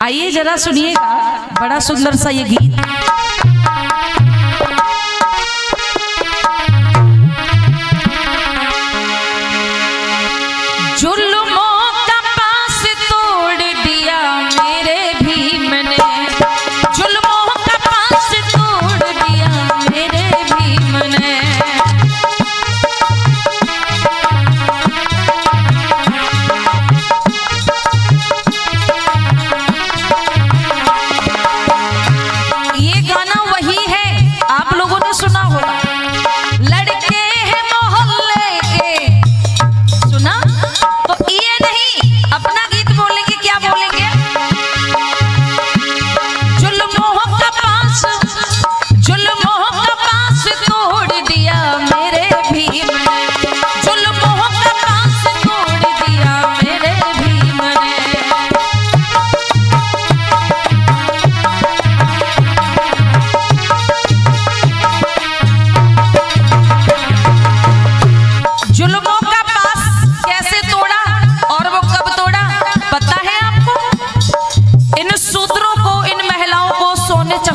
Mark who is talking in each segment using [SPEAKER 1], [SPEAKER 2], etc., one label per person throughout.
[SPEAKER 1] आइए जरा सुनिएगा, बड़ा सुंदर सा ये गीत।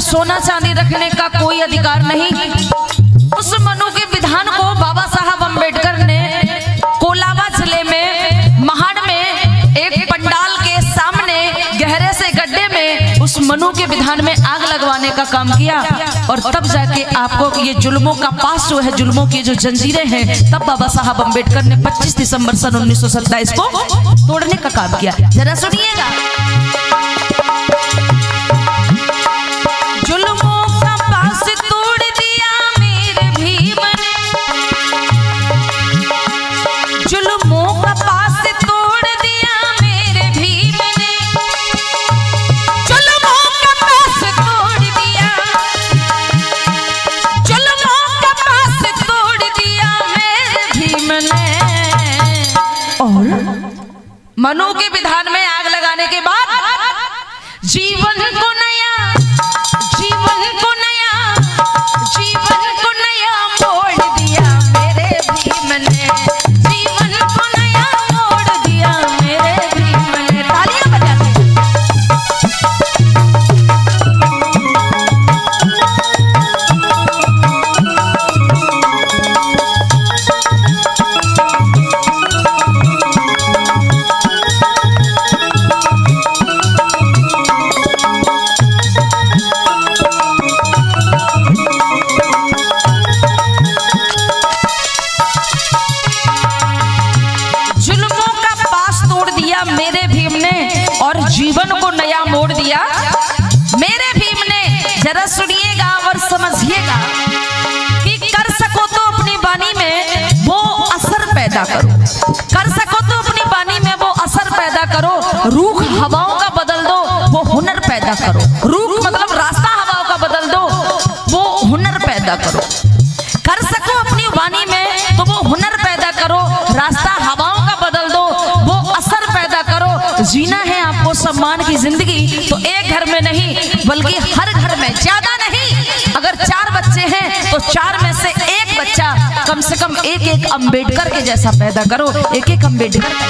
[SPEAKER 1] सोना चांदी रखने का कोई अधिकार नहीं। उस मनु के विधान को बाबा साहब अम्बेडकर ने कोलाबा जिले में महाड़ में एक पंडाल के सामने गहरे से गड्ढे में उस मनु के विधान में आग लगवाने का काम किया। और तब जाके आपको ये जुल्मों का पास जो है, जुल्मों की जो जंजीरें हैं, तब बाबा साहब अम्बेडकर ने 25 दिसंबर सन 1927 को तोड़ने का काम किया। जरा सुनिएगा। मनु के विधान में आग लगाने के बाद जीवन को नया मोड़ दिया मेरे भीम ने, जीवन को नया मोड़ दिया मेरे भीम ने। तालियां बजाते। और जीवन को नया मोड़ दिया मेरे भीम ने। जरा सुनिएगा और समझिएगा कि कर सको तो अपनी वाणी में वो असर पैदा करो, कर सको तो अपनी वाणी में वो असर पैदा करो। रूख हवाओं का बदल दो, वो हुनर पैदा करो। रूख मतलब रास्ता हवाओं का बदल दो, वो हुनर पैदा करो। कर सको अपनी वाणी में तो वो हुनर पैदा करो, रास्ता हवाओं का बदल दो, वो असर पैदा करो। जीना है आपको सम्मान की जिंदगी तो एक घर में नहीं बल्कि हर घर में, ज्यादा नहीं। अगर 4 बच्चे हैं तो 4 में से एक बच्चा कम से कम एक अम्बेडकर के जैसा पैदा करो, एक अम्बेडकर का।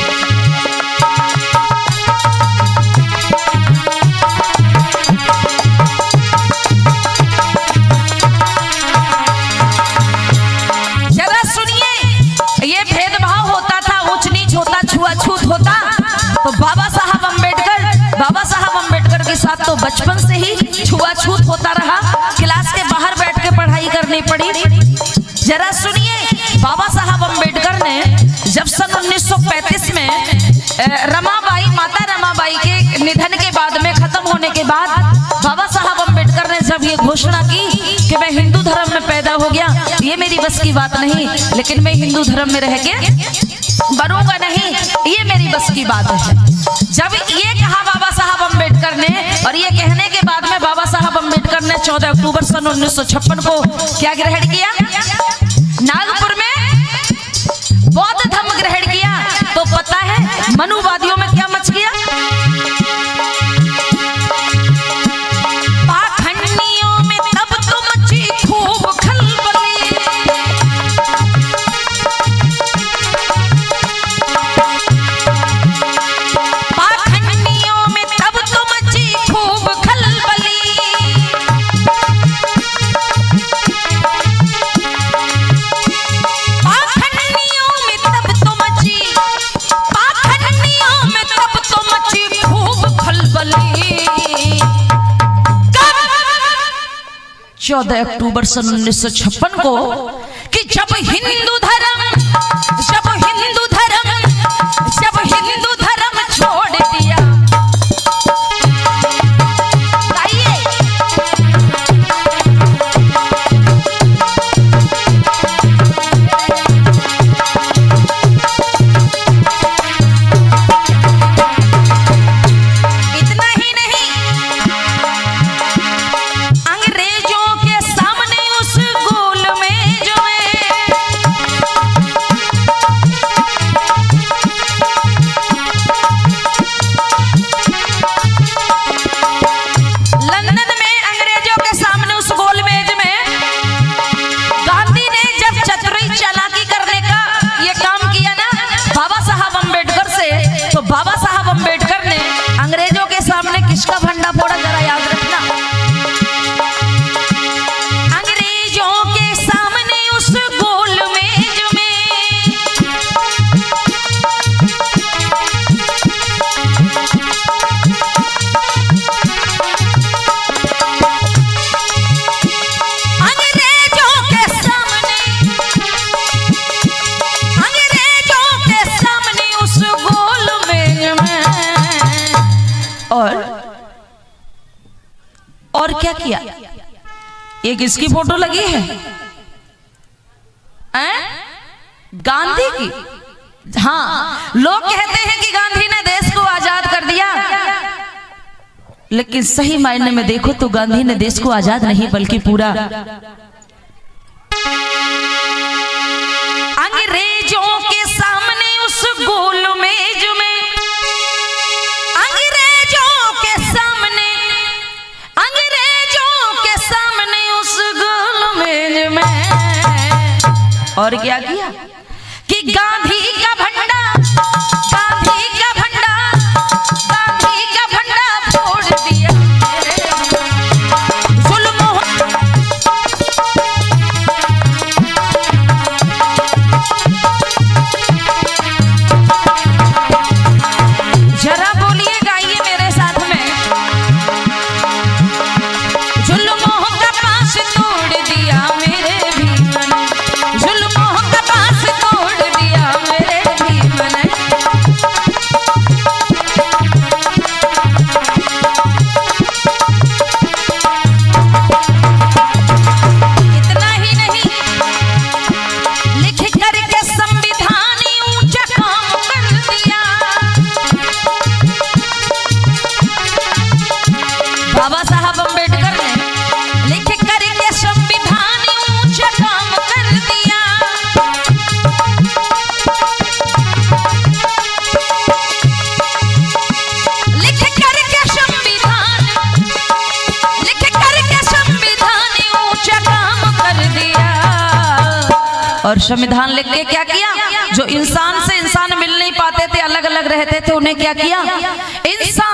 [SPEAKER 1] तो बाबा साहब अम्बेडकर के साथ तो बचपन से ही छुआछूत होता रहा। क्लास के बाहर बैठ के पढ़ाई करनी पड़ी। जरा सुनिए, बाबा साहब अम्बेडकर ने जब सन 1935 में माता रमाबाई के निधन के बाद में, खत्म होने के बाद, बाबा साहब अम्बेडकर ने जब ये घोषणा की कि मैं हिंदू धर्म में पैदा हो गया, ये मेरी बस की बात नहीं, लेकिन मैं हिंदू धर्म में रह के बनूंगा नहीं, ये मेरी बस की बात है। जब ये कहा बाबा साहब अम्बेडकर ने, और ये कहने के बाद में बाबा साहब अम्बेडकर ने 14 अक्टूबर सन 1956 को क्या ग्रहण किया? नागपुर में बौद्ध धर्म ग्रहण किया। तो पता है मनुवादियों में क्या मच गया? पाखंडियों में तब तो मची खूब खलबली। पाखंडियों में तब तो मची 14 अक्टूबर सन 1956 को कि जब हिंदू धर्म छोड़ दिया। इतना ही नहीं, अंग्रेजों के सामने उस गोल मेज में लंदन में, अंग्रेजों के सामने उस गोल मेज में गांधी ने जब चतुराई चालाकी करने का ये काम किया ना बाबा साहब अम्बेडकर से, तो बाबा साहब अम्बेडकर ने अंग्रेजों के सामने किसका भंडा फोड़ा, जरा याद रखना। अंग्रेजों के सामने उस गोल मेज में अंग्रेजों के सामने उस गोल मेज में और क्या किया? एक इसकी फोटो लगी है, गांधी की। हाँ, लोग कहते हैं कि गांधी ने देश को आजाद कर दिया, लेकिन सही मायने में देखो तो गांधी ने देश को आजाद नहीं बल्कि पूरा अंग्रेजों के सामने उस गोल मेज में, अंग्रेजों के सामने उस गोल मेज में और क्या किया कि गांधी का भंडा फोड़ दिया। जरा बोलिए, गाइए मेरे साथ में, जुल्मों का पास तोड़ दिया मेरे भीमन, जुल्मों का पास तोड़ दिया मेरे भीमन। इतना ही नहीं, लिख करके संविधान ऊंचा काम कर दिया। बाबा साहब अम्बेडकर ने लिख करके संविधान ऊंचा काम कर दिया। लिख करके संविधान ऊंचा काम कर दिया। और संविधान लिख के क्या किया? जो इंसान से इंसान मिल नहीं पाते थे, अलग अलग रहते थे, उन्हें क्या किया? इंसान